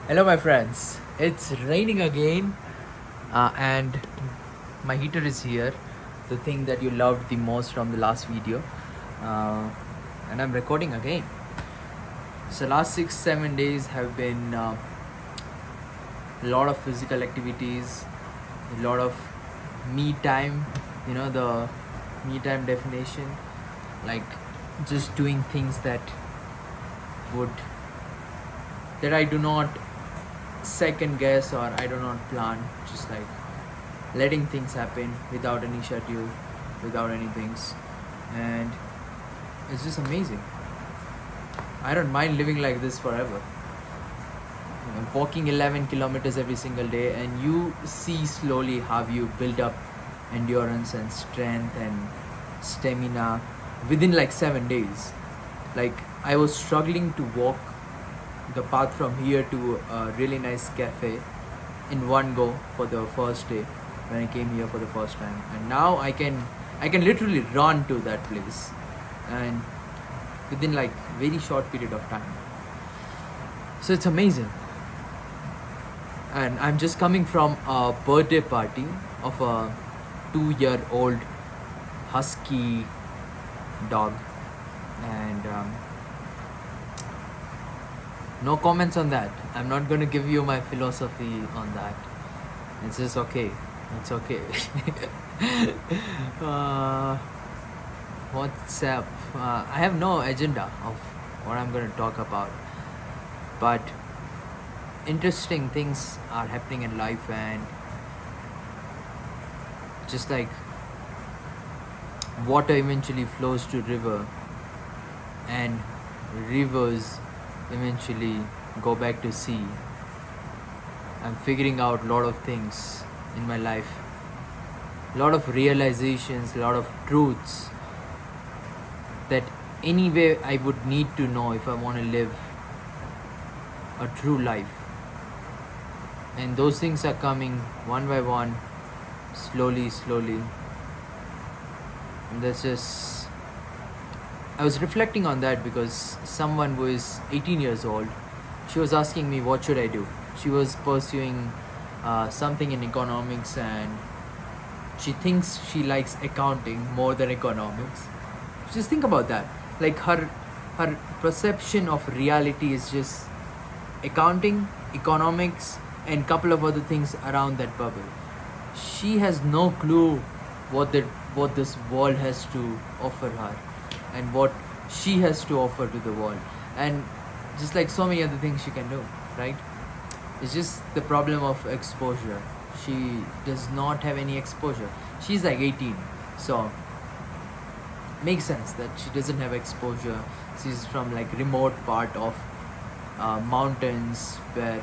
Hello, my friends. It's raining again, and my heater is here. The thing that you loved the most from the last video, uh, and I'm recording again. So last 6-7 days have been a lot of physical activities, a lot of me time. You know the me time definition, like just doing things would that I do not second guess or I do not plan, just like letting things happen without any schedule, without any things, and it's just amazing. I don't mind living like this forever. Walking 11 kilometers every single day, and you see slowly how you build up endurance and strength and stamina within like 7 days. Like, I was struggling to walk the path from here to a really nice cafe in one go for the first day when I came here for the first time, and now I can literally run to that place, and within like very short period of time. So it's amazing. And I'm just coming from a birthday party of a 2-year-old husky dog, and no comments on that. I'm not going to give you my philosophy on that. It's just okay. It's okay. uh, what's up? I have no agenda of what I'm going to talk about, but interesting things are happening in life, and just like water eventually flows to river, and rivers eventually go back to sea. I'm figuring out a lot of things in my life, a lot of realizations, a lot of truths that anyway I would need to know if I want to live a true life. And those things are coming one by one, slowly. And that's just, I was reflecting on that because someone who is 18 years old, she was asking me what should I do. She was pursuing something in economics, and she thinks she likes accounting more than economics. Just think about that. Like, her perception of reality is just accounting, economics, and couple of other things around that bubble. She has no clue what this world has to offer her, and what she has to offer to the world, and just like so many other things she can do, right? It's just the problem of exposure. She does not have any exposure. She's like 18, so makes sense that she doesn't have exposure. She's from like remote part of mountains where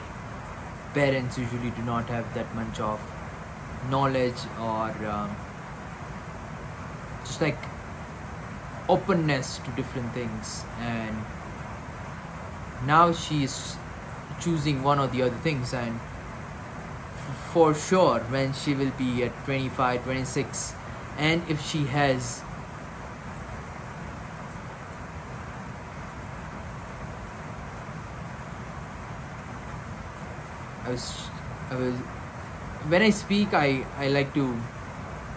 parents usually do not have that much of knowledge, or just like openness to different things, and now she is choosing one or the other things, and for sure when she will be at 25, 26, and if she has I was when I speak, I like to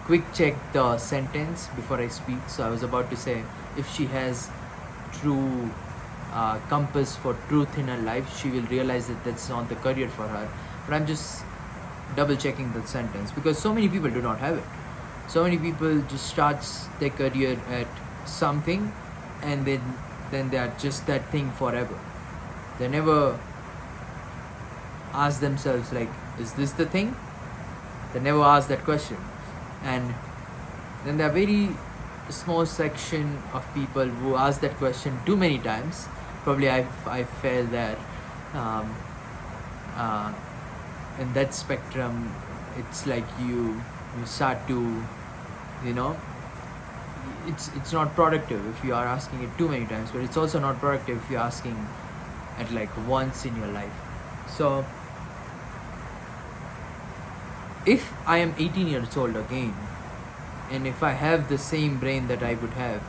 quick check the sentence before I speak. So I was about to say, if she has true compass for truth in her life, she will realize that that's not the career for her. But I'm just double checking the sentence because so many people do not have it. So many people just starts their career at something, and then they are just that thing forever. They never ask themselves like, is this the thing? They never ask that question. And then there are very small section of people who ask that question too many times. Probably I fell there. um, uh, in that spectrum, it's like you start to, you know, it's not productive if you are asking it too many times, but it's also not productive if you're asking at like once in your life. So if I am 18 years old again, and if I have the same brain that I would have,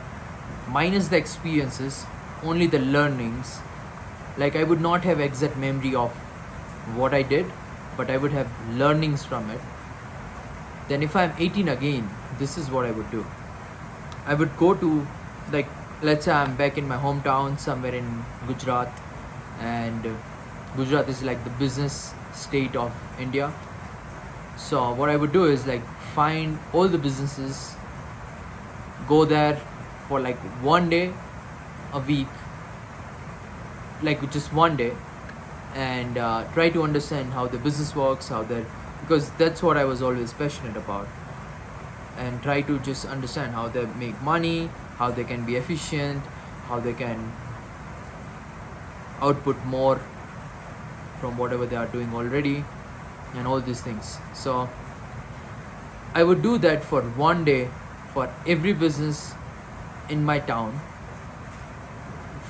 minus the experiences, only the learnings, like I would not have exact memory of what I did, but I would have learnings from it. Then if I'm 18 again, this is what I would do. I would go to, like, let's say I'm back in my hometown somewhere in Gujarat, and Gujarat is like the business state of India. So what I would do is like find all the businesses, go there for like one day a week, like just one day, and try to understand how the business works, because that's what I was always passionate about, and try to just understand how they make money, how they can be efficient, how they can output more from whatever they are doing already, and all these things. So I would do that for one day for every business in my town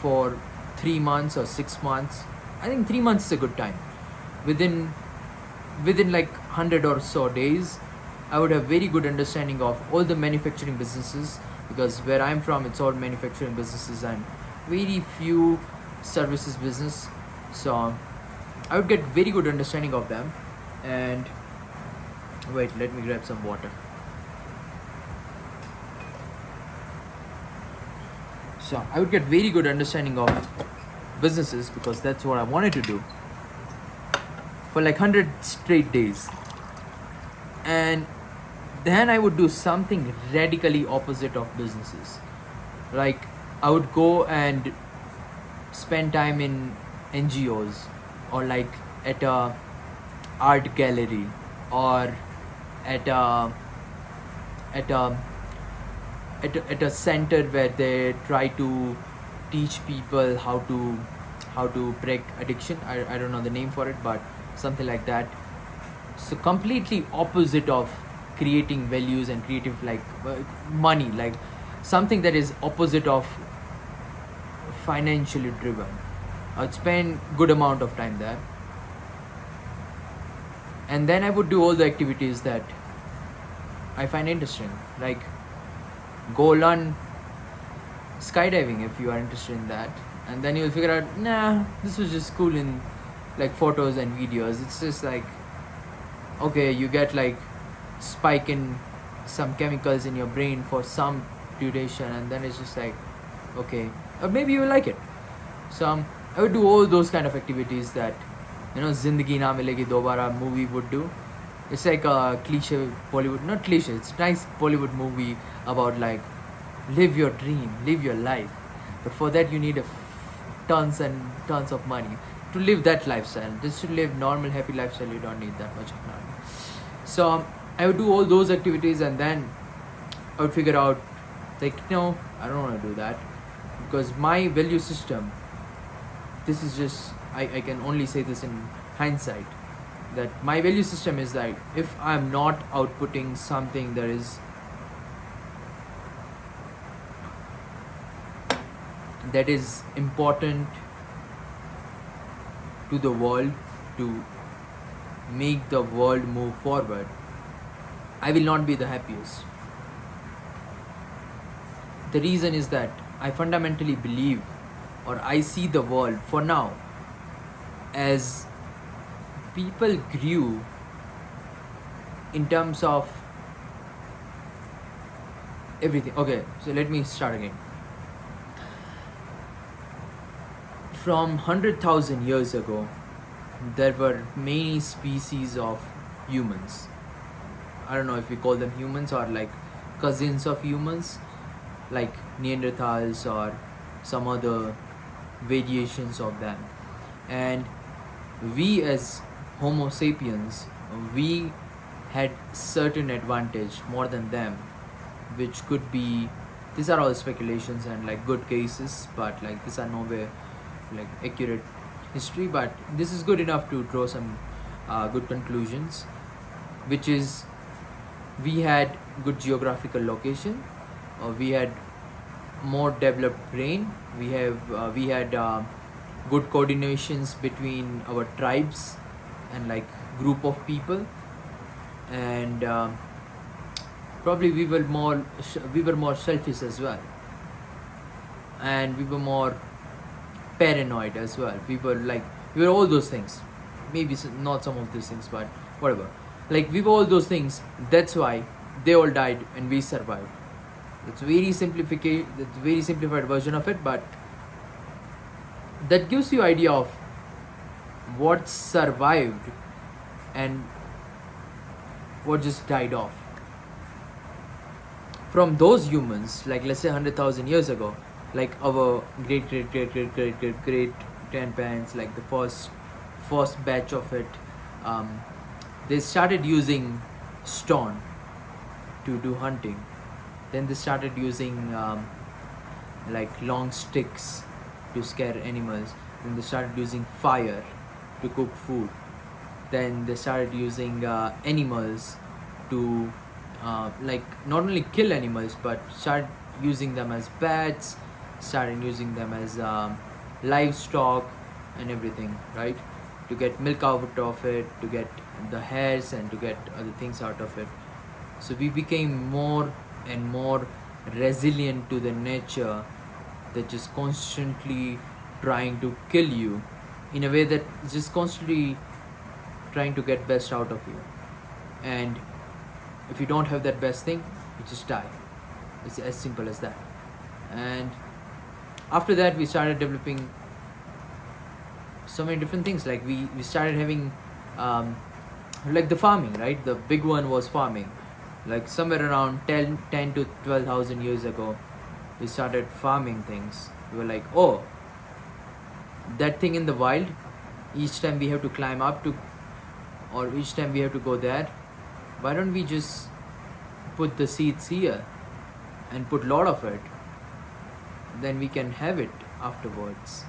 for 3 months or 6 months. I think 3 months is a good time. Within like 100 or so days, I would have very good understanding of all the manufacturing businesses, because where I'm from, it's all manufacturing businesses and very few services business. So I would get very good understanding of them. And wait, let me grab some water. So I would get very good understanding of businesses, because that's what I wanted to do for like 100 straight days. And then I would do something radically opposite of businesses. Like I would go and spend time in NGOs, or like at a art gallery, or at a at a at a center where they try to teach people how to break addiction. I don't know the name for it, but something like that. So completely opposite of creating values and creative, like money, like something that is opposite of financially driven. I'd spend good amount of time there, and then I would do all the activities that I find interesting, like go learn skydiving if you are interested in that, and then you'll figure out, nah, this was just cool in like photos and videos. It's just like, okay, you get like spike in some chemicals in your brain for some duration, and then it's just like, okay, or maybe you like it. So I would do all those kind of activities that, Zindagi Na Milegi Dobara movie would do. It's like a cliche Bollywood, not cliche, it's a nice Bollywood movie about like live your dream, live your life. But for that you need tons and tons of money to live that lifestyle. Just to live normal happy lifestyle, you don't need that much of money. So I would do all those activities, and then I would figure out like, no, I don't want to do that, because my value system, this is just, I can only say this in hindsight, that my value system is that if I'm not outputting something that is important to the world, to make the world move forward, I will not be the happiest. The reason is that I fundamentally believe, or I see the world for now as people grew in terms of everything. Okay, so let me start again. From 100,000 years ago, there were many species of humans. I don't know if we call them humans or like cousins of humans, like Neanderthals or some other variations of them. And we as Homo sapiens, we had certain advantage more than them, which could be, these are all speculations and like good cases, but like these are nowhere like accurate history, but this is good enough to draw some good conclusions, which is we had good geographical location, we had more developed brain, we had good coordinations between our tribes and like group of people, and probably we were more selfish as well, and we were more paranoid as well. We were all those things. maybe not some of these things, but whatever. Like we were all those things. That's why they all died and we survived. It's very simplification. It's very simplified version of it, but that gives you idea of what survived and what just died off. From those humans, like let's say 100,000 years ago, like our great grandparents, like the first batch of it, they started using stone to do hunting. Then they started using like long sticks to scare animals. Then they started using fire to cook food. Then they started using animals to like not only kill animals but started using them as bats, started using them as livestock and everything, right? To get milk out of it, to get the hairs and to get other things out of it. So we became more and more resilient to the nature that just constantly trying to kill you in a way that is just constantly trying to get best out of you. And if you don't have that best thing, you just die. It's as simple as that. And after that we started developing so many different things. Like we started having like the farming, right? The big one was farming. Like somewhere around 10 to 12,000 years ago, we started farming things. We were like, oh, that thing in the wild, each time we have to climb up to, or each time we have to go there, why don't we just put the seeds here and put a lot of it, then we can have it afterwards,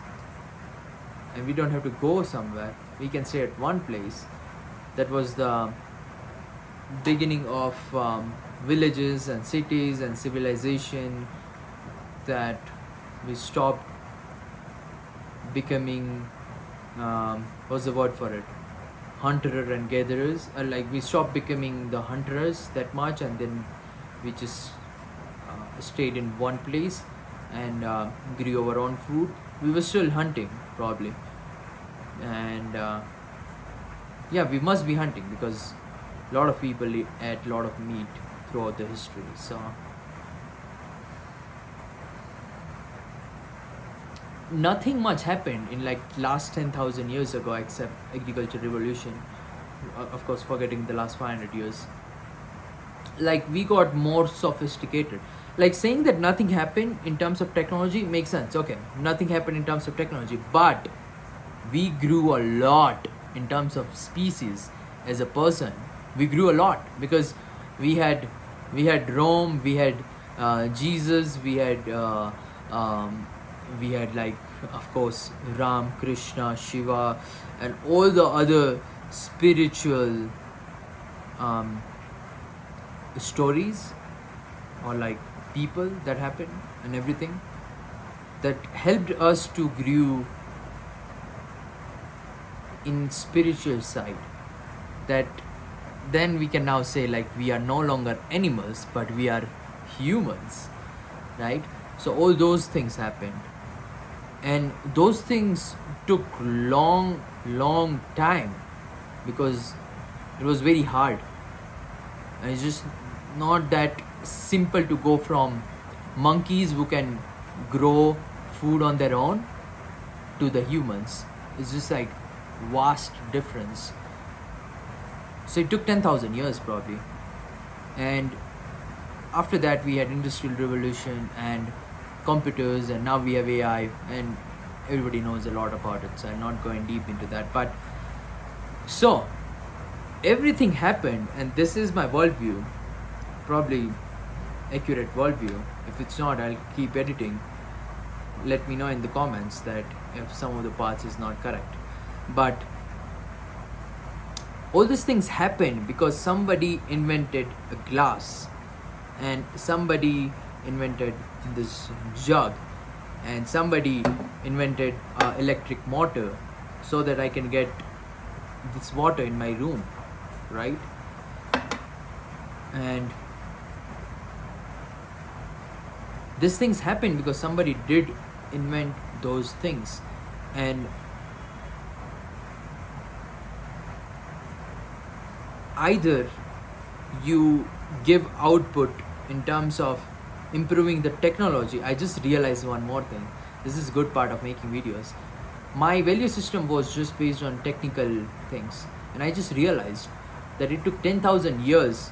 and we don't have to go somewhere, we can stay at one place. That was the beginning of villages and cities and civilization, that we stopped becoming what's the word for it, hunter and gatherers. Like we stopped becoming the hunters that much, and then we just stayed in one place and grew our own food. We were still hunting probably, and yeah, we must be hunting because a lot of people ate a lot of meat throughout the history. So nothing much happened in like last 10,000 years ago except agriculture revolution, of course forgetting the last 500 years. Like we got more sophisticated. Like saying that nothing happened in terms of technology makes sense. Okay, nothing happened in terms of technology, but we grew a lot in terms of species. As a person, we grew a lot because we had Rome, we had Jesus, we had like, of course, Ram, Krishna, Shiva, and all the other spiritual stories, or like people that happened and everything that helped us to grow in spiritual side. That then we can now say like we are no longer animals but we are humans, right? So all those things happened, and those things took long time because it was very hard, and it's just not that simple to go from monkeys who can grow food on their own to the humans. It's just like vast difference. So it took 10,000 years probably, and after that we had industrial revolution and computers, and now we have AI, and everybody knows a lot about it, so I'm not going deep into that. But so everything happened, and this is my worldview, probably accurate worldview. If it's not, I'll keep editing. Let me know in the comments that if some of the parts is not correct. But all these things happened because somebody invented a glass, and somebody invented this jug, and somebody invented electric motor so that I can get this water in my room, right? And these things happened because somebody did invent those things. And either you give output in terms of improving the technology. I just realized one more thing. This is good part of making videos. My value system was just based on technical things, and I just realized that it took 10,000 years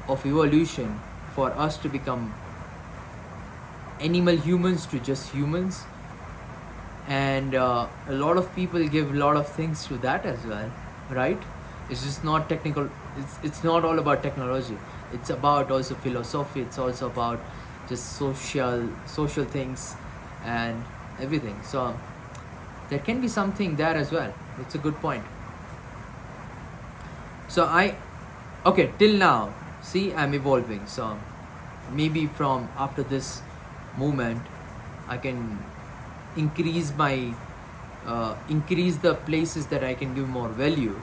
of evolution for us to become animal humans to just humans. And a lot of people give a lot of things to that as well, right? It's just not technical. It's not all about technology. It's about also philosophy. It's also about just social things and everything. So there can be something there as well. It's a good point. So okay, till now, see, I'm evolving. So maybe from after this movement, I can increase the places that I can give more value.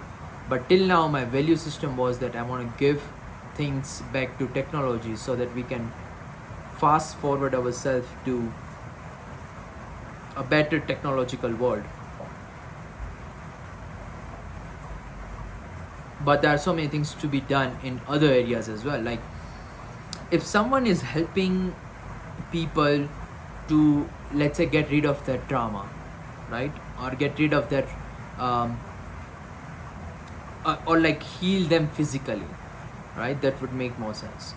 But till now, my value system was that I want to give things back to technology so that we can fast forward ourselves to a better technological world. But there are so many things to be done in other areas as well. Like, if someone is helping people to, let's say, get rid of their trauma, right, or get rid of their or like heal them physically, right, that would make more sense.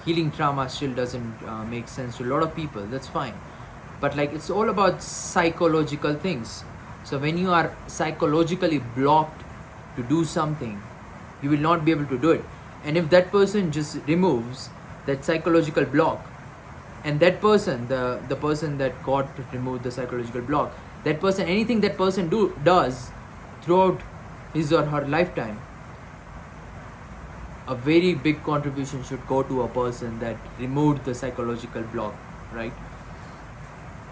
Healing trauma still doesn't make sense to a lot of people. That's fine, but like, it's all about psychological things. So when you are psychologically blocked to do something, you will not be able to do it. And if that person just removes that psychological block, and that person, the person that got removed the psychological block, that person, anything that person does throughout his or her lifetime, a very big contribution should go to a person that removed the psychological block, right?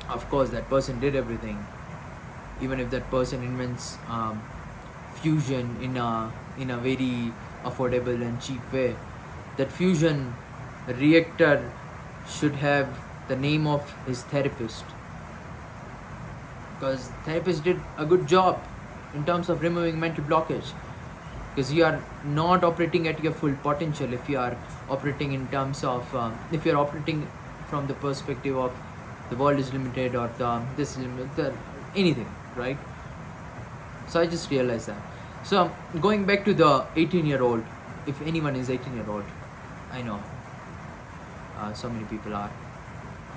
Of course, that person did everything. Even if that person invents fusion in a very affordable and cheap way, that fusion reactor should have the name of his therapist, because therapist did a good job in terms of removing mental blockage. Because you are not operating at your full potential if you are operating in terms of if you are operating from the perspective of the world is limited, or this is limited, anything, right? So I just realized that. So going back to the 18-year-old, if anyone is 18-year-old, I know so many people are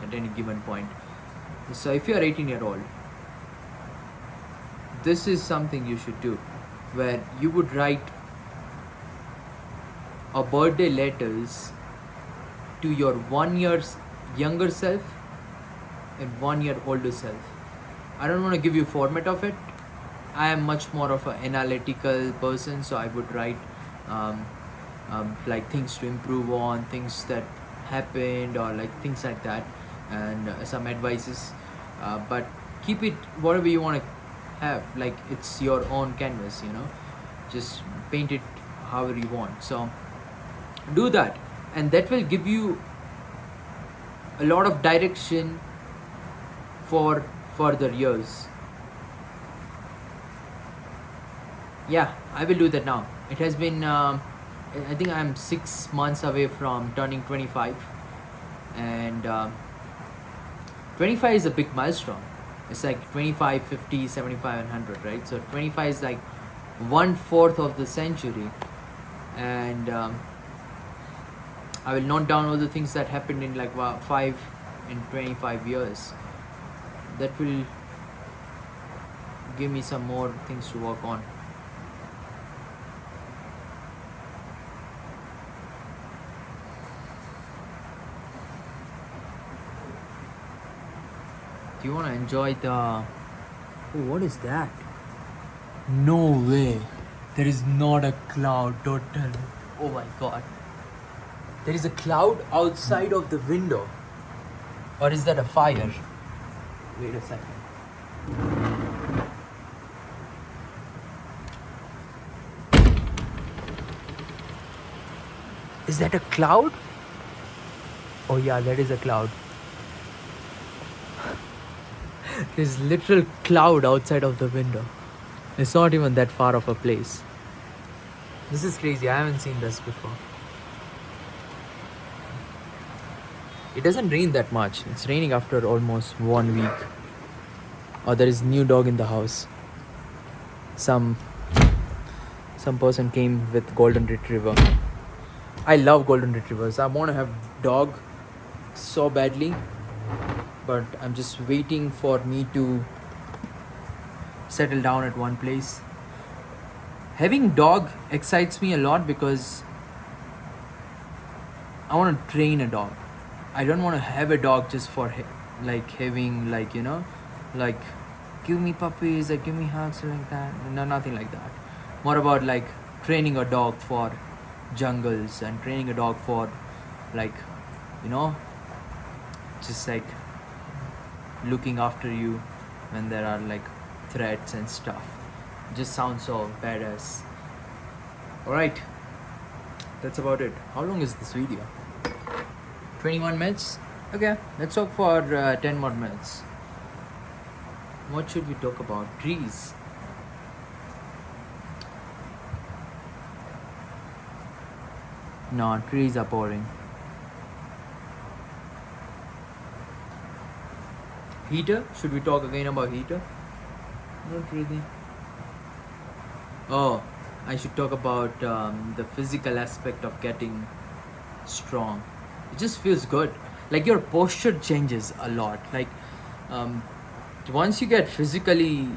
at any given point. So if you are 18-year-old, this is something you should do, where you would write a birthday letters to your 1 year younger self and 1 year older self. I don't want to give you format of it. I am much more of an analytical person, so I would write like things to improve on, things that happened, or like things like that, and some advices. But keep it whatever you want to have. Like, it's your own canvas, just paint it however you want. So do that, and that will give you a lot of direction for further years. Yeah, I will do that now. It has been I think I'm 6 months away from turning 25, and 25 is a big milestone. It's like 25, 50, 75 and 100, right? So 25 is like 1/4 of the century, and I will note down all the things that happened in like 5 and 25 years. That will give me some more things to work on. Do you want to enjoy the... Oh, what is that? No way. There is not a cloud, totally. Oh my god. There is a cloud outside of the window. Or is that a fire? Wait a second. Is that a cloud? Oh yeah, that is a cloud. There's literal cloud outside of the window. It's not even that far of a place. This is crazy. I haven't seen this before. It doesn't rain that much. It's raining after almost 1 week. Oh, there is new dog in the house. Some person came with golden retriever. I love golden retrievers. I want to have dog so badly, but I'm just waiting for me to settle down at one place. Having dog excites me a lot because I want to train a dog. I don't want to have a dog just for like having like give me puppies or give me hugs or like that. No, nothing like that. More about like training a dog for jungles and training a dog for like just like looking after you when there are like threats and stuff. Just sounds so badass. Alright, that's about it. How long is this video? 21 minutes? Okay, let's talk for 10 more minutes. What should we talk about? Trees. No, trees are boring. Heater? Should we talk again about heater? Not really. Oh, I should talk about the physical aspect of getting strong. It just feels good. Like your posture changes a lot. Like once you get physically,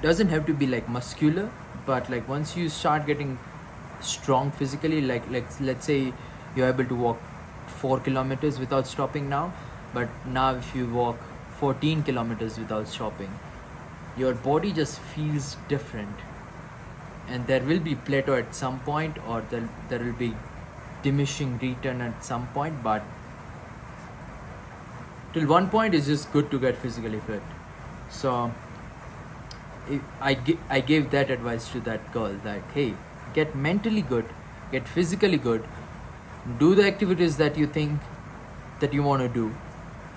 doesn't have to be like muscular, but like once you start getting strong physically, like let's say you're able to walk 4 kilometers without stopping now, but now if you walk 14 kilometers without stopping, your body just feels different, and there will be plateau at some point, or there will be diminishing return at some point, but till one point it's just good to get physically fit. So I gave that advice to that girl, that hey, get mentally good, get physically good, do the activities that you think that you want to do,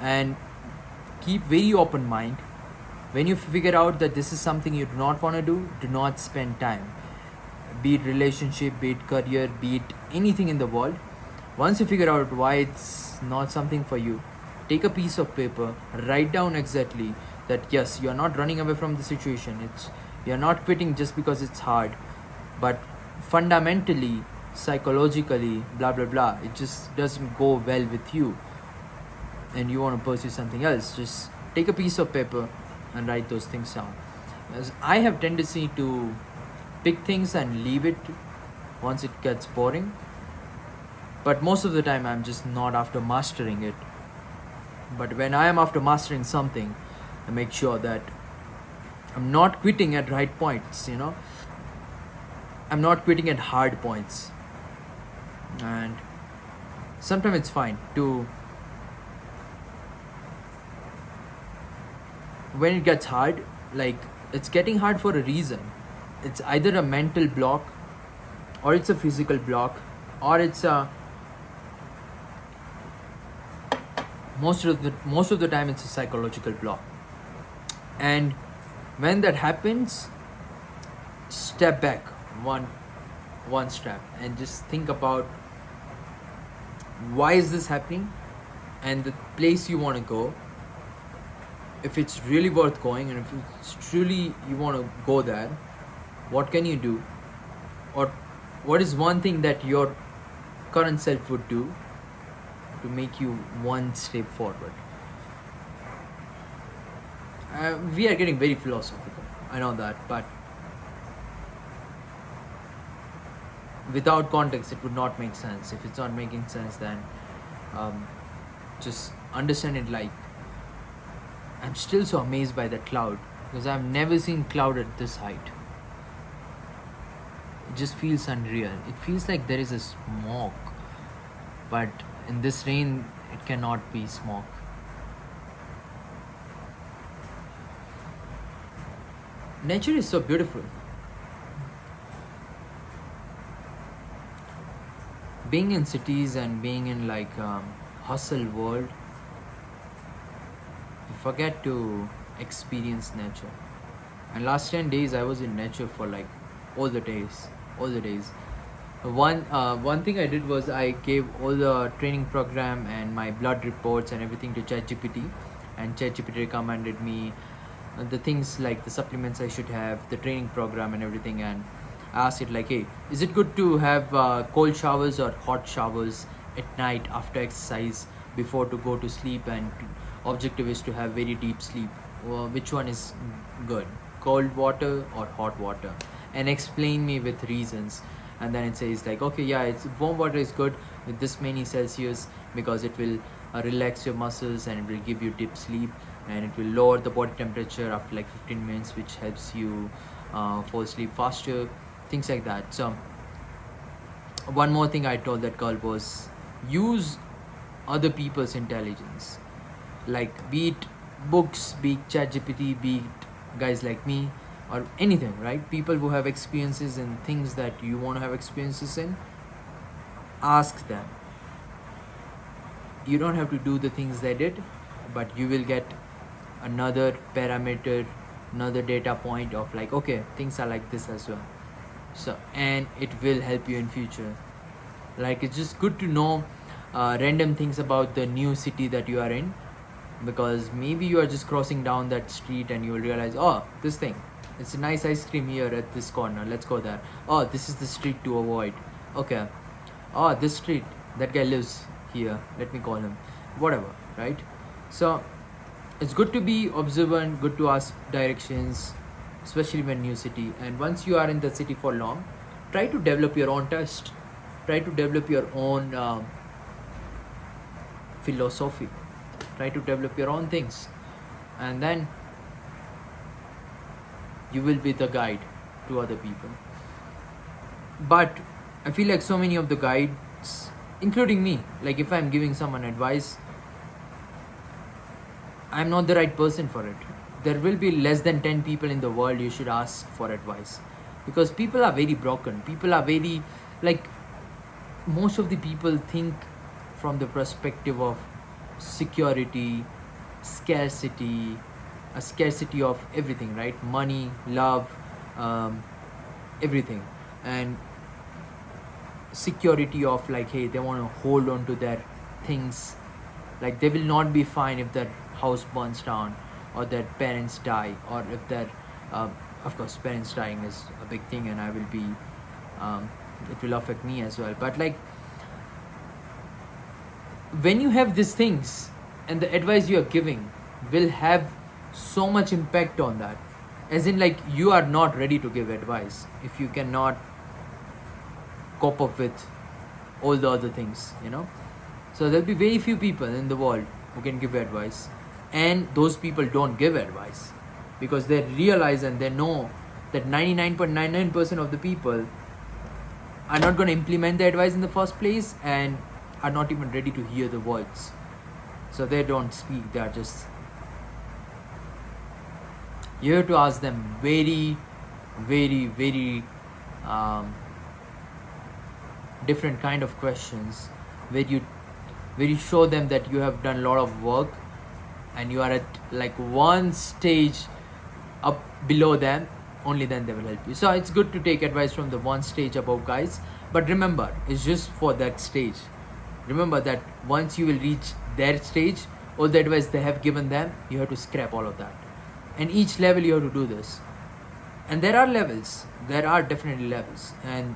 and keep very open mind. When you figure out that this is something you do not want to do not spend time, be it relationship, be it career, be it anything in the world. Once you figure out why it's not something for you, take a piece of paper, write down exactly that yes, you're not running away from the situation, you're not quitting just because it's hard, but fundamentally, psychologically, blah blah blah, it just doesn't go well with you and you want to pursue something else. Just take a piece of paper and write those things down. As I have tendency to pick things and leave it once it gets boring, but most of the time I'm just not after mastering it. But when I am after mastering something, I make sure that I'm not quitting at right points, I'm not quitting at hard points. And sometimes it's fine to, when it gets hard, like it's getting hard for a reason. It's either a mental block, or it's a physical block, or it's a most of the time it's a psychological block. And when that happens, step back one step and just think about why is this happening, and the place you want to go, if it's really worth going, and if it's truly you want to go there, what can you do, or what is one thing that your current self would do to make you one step forward. We are getting very philosophical, I know that, but without context it would not make sense. If it's not making sense, then just understand it. Like, I'm still so amazed by that cloud, because I've never seen cloud at this height. It just feels unreal. It feels like there is a smoke, but in this rain it cannot be smoke. Nature is so beautiful. Being in cities and being in like hustle world, you forget to experience nature. And last 10 days I was in nature for like all the days. One thing I did was I gave all the training program and my blood reports and everything to ChatGPT, and ChatGPT recommended me the things like the supplements I should have, the training program and everything. And I asked it like, hey, is it good to have cold showers or hot showers at night after exercise before to go to sleep? And objective is to have very deep sleep. Which one is good, cold water or hot water? And explain me with reasons. And then it says like, okay, yeah, it's warm water is good with this many Celsius because it will relax your muscles and it will give you deep sleep, and it will lower the body temperature after like 15 minutes, which helps you fall asleep faster, things like that. So one more thing I told that girl was, use other people's intelligence, like be it books, be it ChatGPT, be it guys like me, or anything, right? People who have experiences in things that you want to have experiences in, ask them. You don't have to do the things they did, but you will get another parameter, another data point of like, okay, things are like this as well. So, and it will help you in future. Like, it's just good to know random things about the new city that you are in, because maybe you are just crossing down that street and you will realize, oh, this thing, it's a nice ice cream here at this corner, let's go there. Oh, this is the street to avoid. Okay. Oh, this street, that guy lives here, let me call him, whatever, right? So it's good to be observant, good to ask directions, especially when new city. And once you are in the city for long, try to develop your own taste, try to develop your own philosophy, try to develop your own things, and then you will be the guide to other people. But I feel like so many of the guides, including me, like if I'm giving someone advice, I'm not the right person for it. There will be less than 10 people in the world you should ask for advice, because people are very broken. People are very, like, most of the people think from the perspective of security, scarcity, a scarcity of everything, right? Money, love, everything. And security of like, hey, they want to hold on to their things, like they will not be fine if their house burns down or their parents die, or if their of course parents dying is a big thing, and I will be it will affect me as well. But like, when you have these things, and the advice you are giving will have so much impact on that, as in like, you are not ready to give advice if you cannot cope up with all the other things, you know. So there'll be very few people in the world who can give advice, and those people don't give advice because they realize and they know that 99.99% of the people are not going to implement the advice in the first place, and are not even ready to hear the words. So they don't speak, they are just, you have to ask them very, very, very different kind of questions, where you show them that you have done a lot of work and you are at like one stage up below them. Only then they will help you. So it's good to take advice from the one stage above guys, but remember, it's just for that stage. Remember that once you will reach their stage, all the advice they have given them, you have to scrap all of that. And each level you have to do this. And there are levels, there are definitely levels, and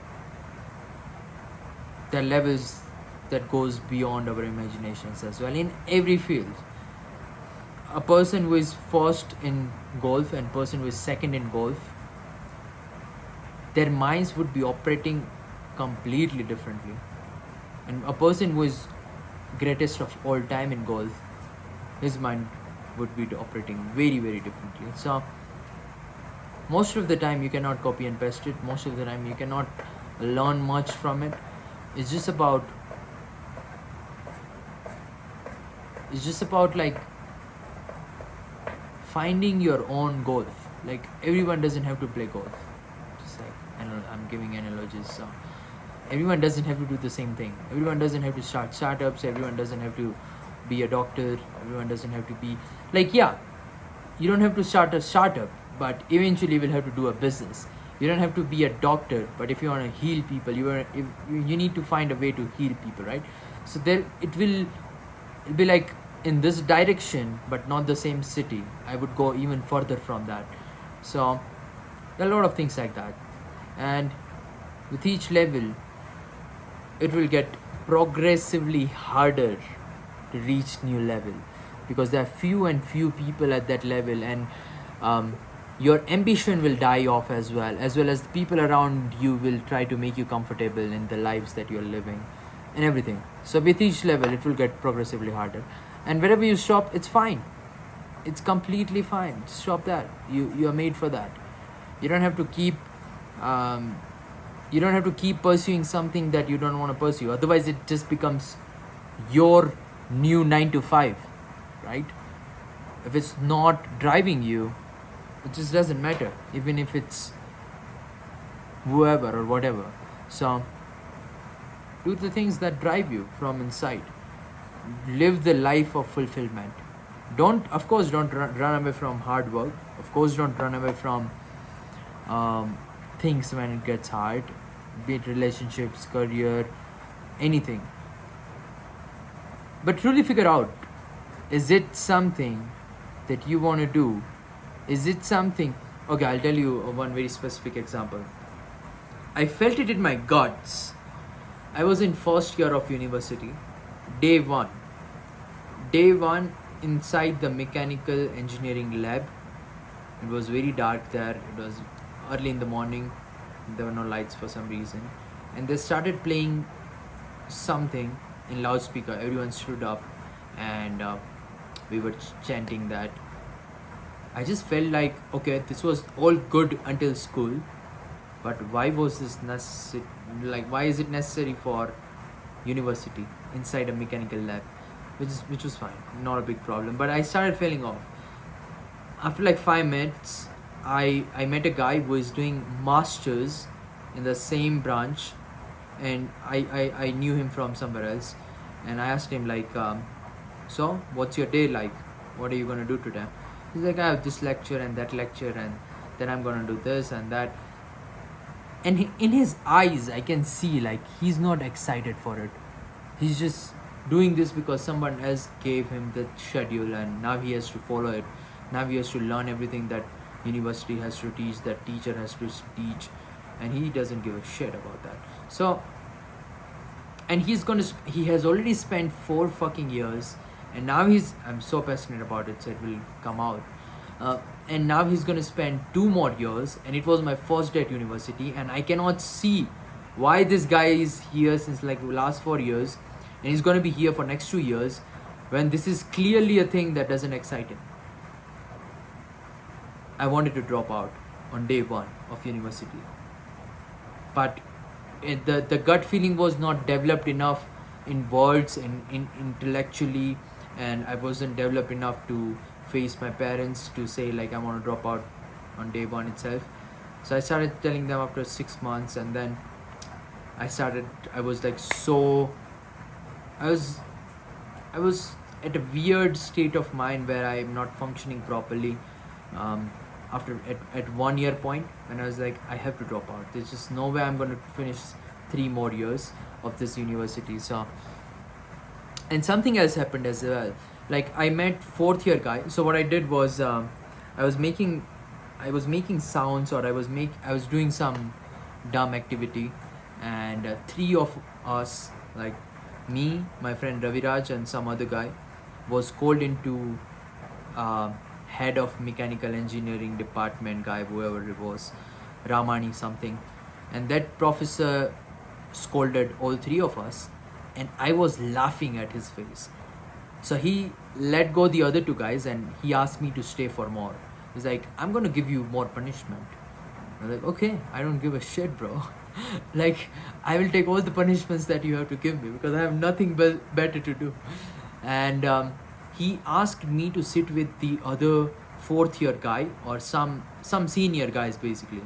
there are levels that goes beyond our imaginations as well in every field. A person who is first in golf and person who is second in golf, their minds would be operating completely differently. And a person who is greatest of all time in golf, his mind would be operating very, very differently. So most of the time you cannot copy and paste it. Most of the time you cannot learn much from it. It's just about like finding your own golf. Like, everyone doesn't have to play golf. Just like, I'm giving analogies. So everyone doesn't have to do the same thing. Everyone doesn't have to start startups. Everyone doesn't have to be a doctor. Everyone doesn't have to be like, yeah, you don't have to start a startup, but eventually you will have to do a business. You don't have to be a doctor, but if you want to heal people, you need to find a way to heal people, right? So there it'll be like in this direction, but not the same city. I would go even further from that. So there are a lot of things like that, and with each level, it will get progressively harder to reach new level, because there are few and few people at that level, and your ambition will die off as well as the people around you will try to make you comfortable in the lives that you're living and everything. So with each level it will get progressively harder, and wherever you stop, it's fine. It's completely fine. Stop that. You are made for that. You don't have to keep you don't have to keep pursuing something that you don't want to pursue, otherwise it just becomes your new 9 to 5, right? If it's not driving you, it just doesn't matter, even if it's whoever or whatever. So do the things that drive you from inside. Live the life of fulfillment. Of course don't run away from hard work. Of course don't run away from things when it gets hard, be it relationships, career, anything. But truly figure out, is it something that you want to do? Is it something? Okay, I'll tell you one very specific example. I felt it in my guts. I was in first year of university, day one inside the mechanical engineering lab. It was very dark there. It was early in the morning. There were no lights for some reason, and they started playing something in loudspeaker. Everyone stood up, and we were chanting that. I just felt like, okay, this was all good until school, but why was this necessary? Like, why is it necessary for university inside a mechanical lab? Which was fine, not a big problem. But I started feeling off. After like 5 minutes, I met a guy who is doing masters in the same branch, and I knew him from somewhere else, and I asked him like, so what's your day like? What are you gonna do today? He's like, I have this lecture and that lecture, and then I'm gonna do this and that. And in his eyes, I can see like he's not excited for it. He's just doing this because someone else gave him the schedule, and now he has to follow it. Now he has to learn everything that university has to teach, that teacher has to teach, and he doesn't give a shit about that. So, and he has already spent 4 fucking years, and now I'm so passionate about it, so it will come out. And now he's gonna spend 2 more years, and it was my first day at university, and I cannot see why this guy is here since like the last 4 years, and he's gonna be here for next 2 years, when this is clearly a thing that doesn't excite him. I wanted to drop out on day 1 of university, but the gut feeling was not developed enough in words and intellectually, and I wasn't developed enough to face my parents to say like I want to drop out on day 1 itself. So I started telling them after 6 months, and then I was at a weird state of mind where I'm not functioning properly. After at 1 year point, when I was like, I have to drop out. There's just no way I'm going to finish 3 more years of this university. So, and something else happened as well. Like I met 4th year guy. So what I did was I was making sounds, or I was doing some dumb activity, and 3 of us, like me, my friend Raviraj, and some other guy, was called into head of mechanical engineering department guy, whoever it was, Ramani something, and that professor scolded all 3 of us, and I was laughing at his face. So he let go the other 2 guys, and he asked me to stay for more. He's like, I'm gonna give you more punishment. I'm like, okay, I don't give a shit, bro. Like, I will take all the punishments that you have to give me, because I have nothing better to do. And he asked me to sit with the other 4th year guy, or some senior guys basically.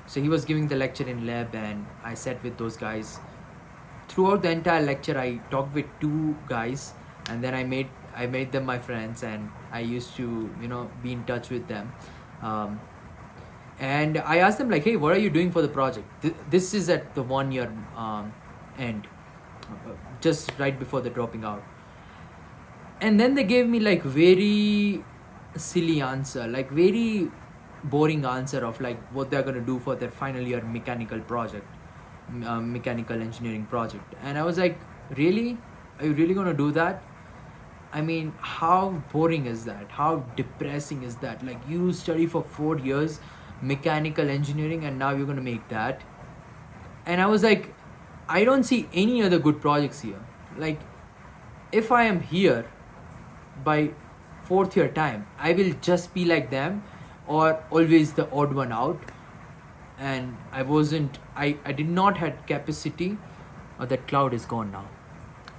So he was giving the lecture in lab, and I sat with those guys. Throughout the entire lecture, I talked with 2 guys, and then I made them my friends, and I used to be in touch with them. And I asked them like, hey, what are you doing for the project? This is at the 1 year end, just right before the dropping out. And then they gave me like very silly answer, like very boring answer of like what they're going to do for their final year mechanical project, mechanical engineering project. And I was like, really, are you really going to do that? I mean, how boring is that? How depressing is that? Like, you study for 4 years mechanical engineering and now you're going to make that. And I was like, I don't see any other good projects here. Like, if I am here by fourth year time, I will just be like them or always the odd one out. And I did not had capacity. That cloud is gone now.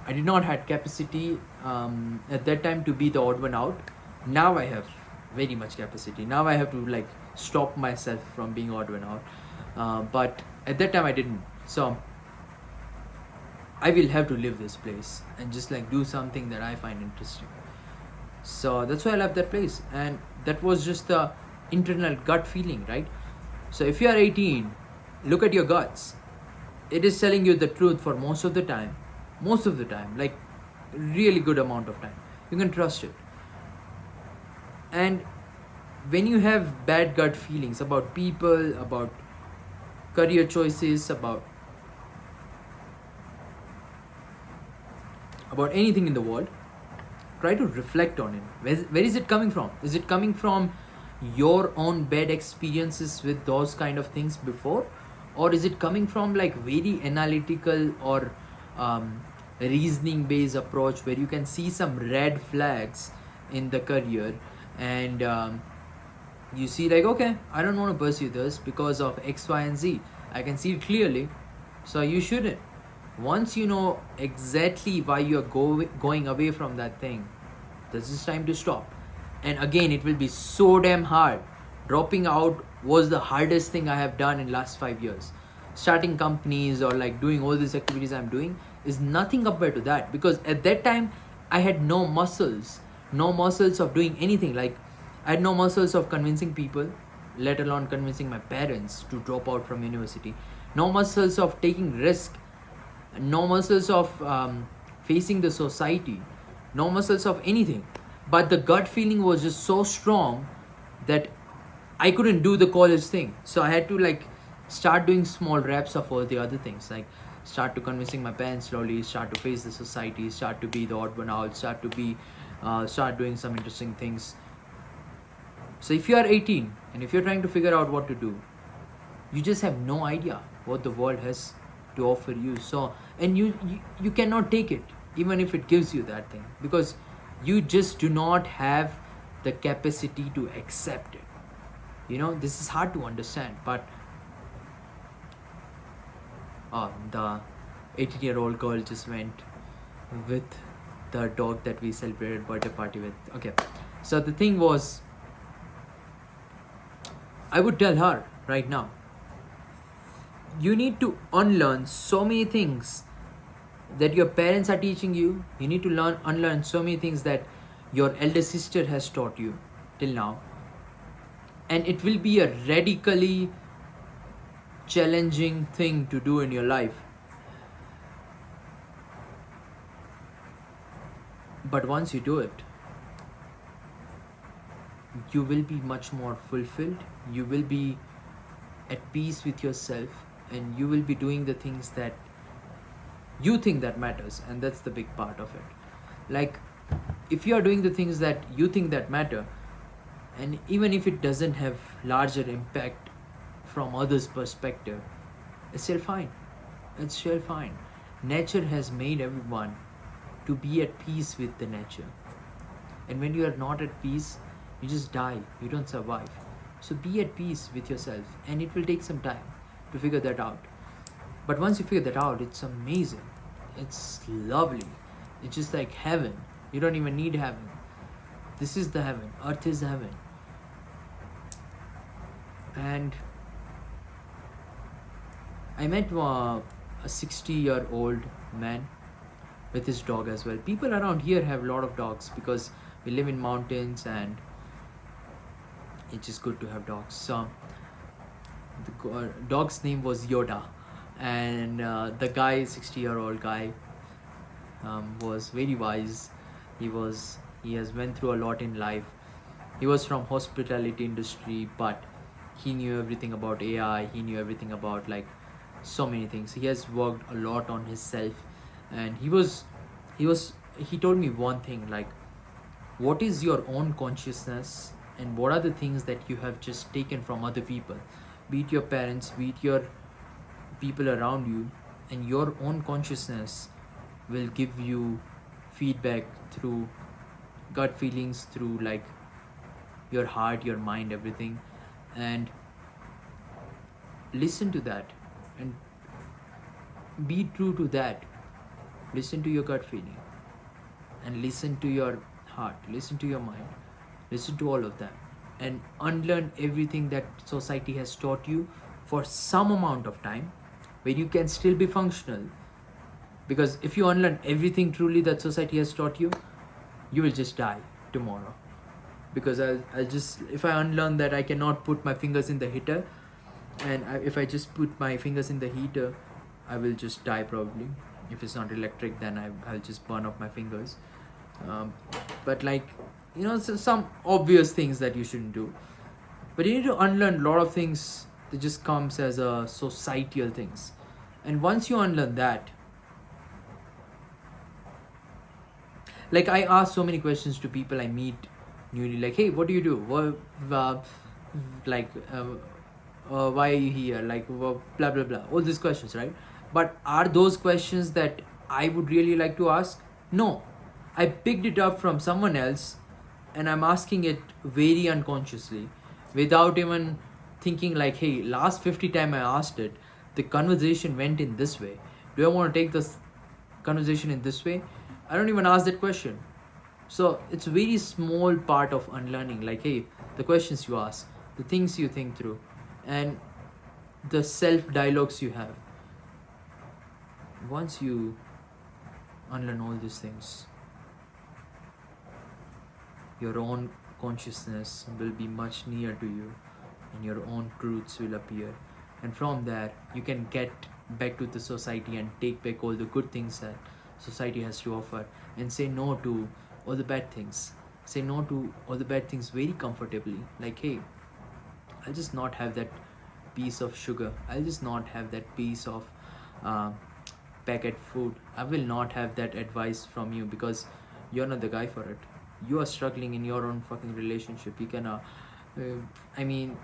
I did not had capacity at that time to be the odd one out. Now I have very much capacity. Now I have to like stop myself from being odd one out. But at that time I didn't. So I will have to leave this place and just like do something that I find interesting. So that's why I left that place. And that was just the internal gut feeling, right? So if you are 18, look at your guts. It is telling you the truth for most of the time, like really good amount of time. You can trust it. And when you have bad gut feelings about people, about career choices, about anything in the world, try to reflect on it. Where is it coming from? Is it coming from your own bad experiences with those kind of things before, or is it coming from like very analytical or reasoning based approach where you can see some red flags in the career and you see like, okay, I don't want to pursue this because of X, Y, and Z. I can see it clearly, so you shouldn't. Once you know exactly why you're going away from that thing, this is time to stop. And again, it will be so damn hard. Dropping out was the hardest thing I have done in last 5 years. Starting companies or like doing all these activities I'm doing is nothing compared to that, because at that time I had no muscles of doing anything. Like, I had no muscles of convincing people, let alone convincing my parents to drop out from university. No muscles of taking risk, no muscles of facing the society, no muscles of anything. But the gut feeling was just so strong that I couldn't do the college thing. So I had to like start doing small reps of all the other things, like start to convincing my parents slowly, start to face the society, start to be the odd one out, start doing some interesting things. So if you are 18 and if you're trying to figure out what to do, you just have no idea what the world has to offer you. So, and you cannot take it even if it gives you that thing, because you just do not have the capacity to accept it. This is hard to understand, but the 18-year-old girl just went with the dog that we celebrated birthday party with. Okay, so the thing was, I would tell her right now, you need to unlearn so many things that your parents are teaching you. You need to unlearn so many things that your elder sister has taught you till now. And it will be a radically challenging thing to do in your life. But once you do it, you will be much more fulfilled. You will be at peace with yourself, and you will be doing the things that you think that matters. And that's the big part of it. Like, if you are doing the things that you think that matter, and even if it doesn't have larger impact from others' perspective, it's still fine. Nature has made everyone to be at peace with the nature. And when you are not at peace, you just die. You don't survive. So be at peace with yourself, and it will take some time to figure that out. But once you figure that out, it's amazing. It's lovely. It's just like heaven. You don't even need heaven. This is the heaven. Earth is heaven. And I met a 60-year-old man with his dog as well. People around here have a lot of dogs because we live in mountains, and it's just good to have dogs. So dog's name was Yoda, and the guy, 60-year-old guy, was very wise. He has went through a lot in life. He was from hospitality industry, but he knew everything about AI. He knew everything about like so many things. He has worked a lot on himself, and he told me one thing, like, what is your own consciousness, and what are the things that you have just taken from other people, be it your parents, be it your people around you, and your own consciousness will give you feedback through gut feelings, through like your heart, your mind, everything. And listen to that and be true to that. Listen to your gut feeling and listen to your heart, listen to your mind, listen to all of them, and unlearn everything that society has taught you for some amount of time where you can still be functional. Because if you unlearn everything truly that society has taught you, you will just die tomorrow. Because I'll just, if I unlearn that I cannot put my fingers in the heater, and if I just put my fingers in the heater, I will just die probably. If it's not electric, then I'll just burn off my fingers. But like, so some obvious things that you shouldn't do. But you need to unlearn a lot of things that just comes as a societal things. And once you unlearn that, like I ask so many questions to people I meet newly, like, hey, what do you do? Why are you here? Like, blah blah blah. All these questions, right? But are those questions that I would really like to ask? No, I picked it up from someone else, and I'm asking it very unconsciously, without even thinking like, hey, last 50 times I asked it, the conversation went in this way. Do I want to take this conversation in this way? I don't even ask that question. So it's a very small part of unlearning. Like, hey, the questions you ask, the things you think through, and the self dialogues you have. Once you unlearn all these things, your own consciousness will be much near to you, and your own truths will appear. And from there, you can get back to the society and take back all the good things that society has to offer, and say no to all the bad things. Say no to all the bad things very comfortably. Like, hey, I'll just not have that piece of sugar. I'll just not have that piece of packet food. I will not have that advice from you, because you're not the guy for it. You are struggling in your own fucking relationship. You can I mean,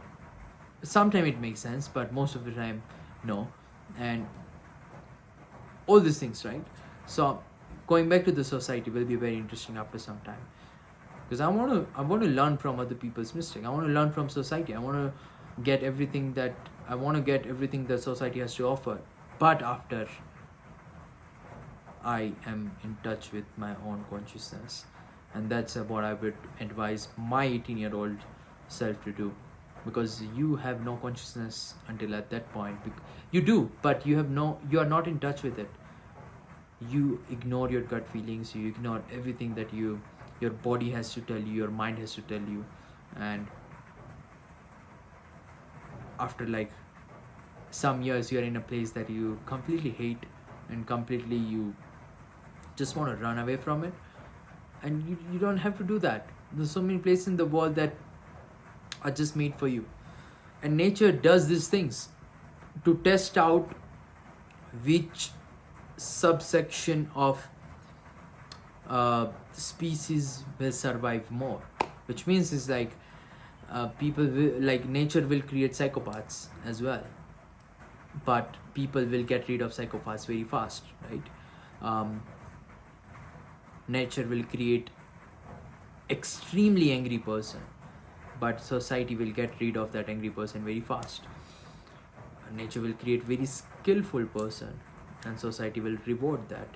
sometimes it makes sense, but most of the time no. And all these things, right? So going back to the society will be very interesting after some time, because I want to learn from other people's mistakes. I want to learn from society. I want to get everything that society has to offer, but after I am in touch with my own consciousness. And that's what I would advise my 18-year-old self to do, because you have no consciousness until at that point. You do, but you are not in touch with it. You ignore your gut feelings, you ignore everything that your body has to tell you, your mind has to tell you. And after like some years, you're in a place that you completely hate, and completely you just want to run away from it. And you don't have to do that. There's so many places in the world that are just made for you. And nature does these things to test out which subsection of species will survive more. Which means is like nature will create psychopaths as well, but people will get rid of psychopaths very fast, right? Nature will create extremely angry person, but society will get rid of that angry person very fast. Nature will create very skillful person, and society will reward that.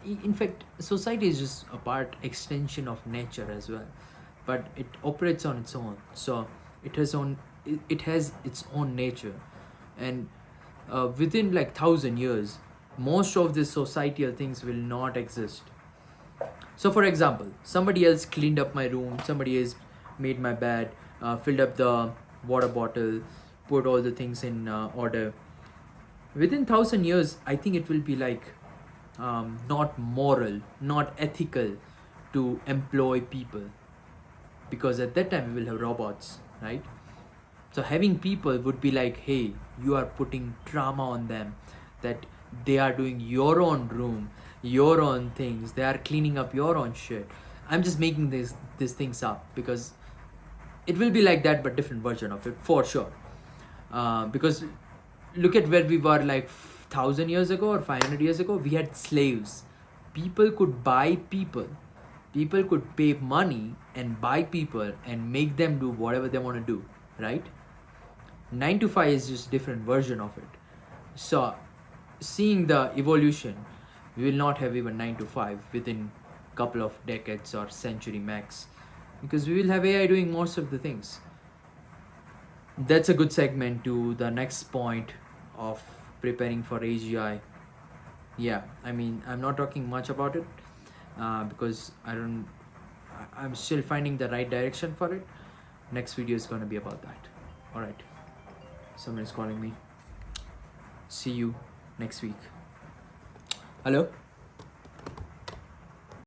In fact, society is just a extension of nature as well, but it operates on its own. So it has its own nature. And within like 1,000 years, most of these societal things will not exist. So for example, somebody else cleaned up my room, somebody has made my bed, filled up the water bottle, put all the things in order. Within 1,000 years, I think it will be like not moral, not ethical to employ people, because at that time we will have robots, right? So having people would be like, hey, you are putting trauma on them, that they are doing your own room, your own things, they are cleaning up your own shit. I'm just making these things up because it will be like that, but different version of it for sure. Because look at where we were like 1,000 years ago or 500 years ago. We had slaves. People could buy people. People could pay money and buy people and make them do whatever they want to do, right? 9 to 5 is just different version of it. So seeing the evolution, we will not have even 9 to 5 within couple of decades or century max, because we will have AI doing most of the things. That's a good segment to the next point of preparing for AGI. Yeah, I mean, I'm not talking much about it because I'm still finding the right direction for it. Next video is going to be about that. All right, someone is calling me. See you next week. Hello.